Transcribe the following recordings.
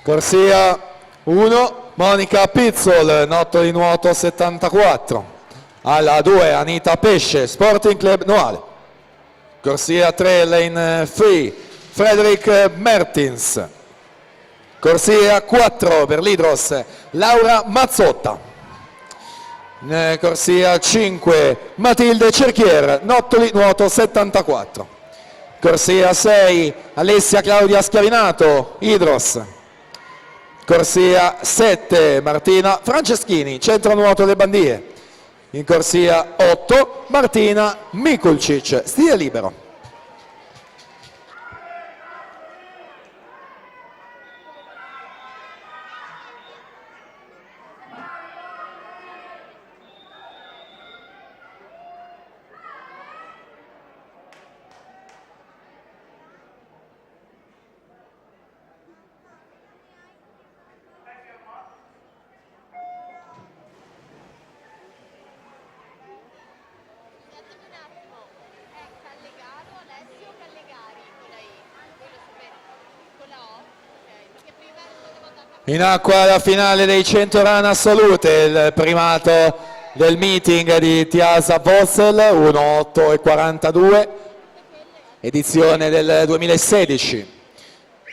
Corsia 1, Monica Pizzol, notto di nuoto 74. Alla 2, Anita Pesce, Sporting Club Noale. Corsia 3, Lane Free, Frederick Mertins. Corsia 4 per l'Hydros, Laura Mazzotta. Corsia 5, Matilde Cerchier, nottoli nuoto 74. Corsia 6, Alessia Claudia Schiavinato, Hydros. Corsia 7, Martina Franceschini, centro nuoto Le Bandie. In corsia 8, Martina Mikulcic, stile libero. In acqua la finale dei 100 run assolute, il primato del meeting di Tiasa Vossel, 1:8:42, edizione del 2016.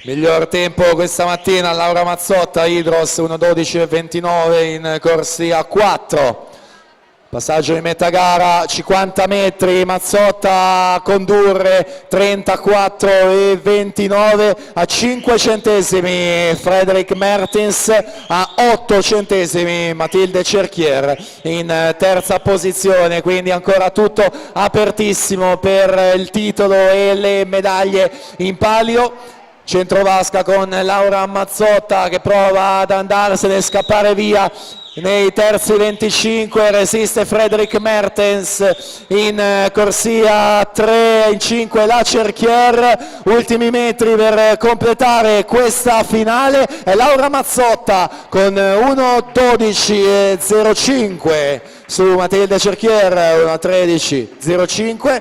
Miglior tempo questa mattina Laura Mazzotta, Hydros 1:12:29 in corsia 4. Passaggio in metà gara, 50 metri, Mazzotta a condurre, 34:29 a 5 centesimi, Frederick Mertens a 8 centesimi, Matilde Cerchier in terza posizione, quindi ancora tutto apertissimo per il titolo e le medaglie in palio. Centrovasca con Laura Mazzotta che prova ad andarsene, scappare via nei terzi 25, resiste Frederick Mertens in corsia 3, in 5 la Cerchier, ultimi metri per completare questa finale è Laura Mazzotta con 1:12:05 su Matilde Cerchier, 1:13:05.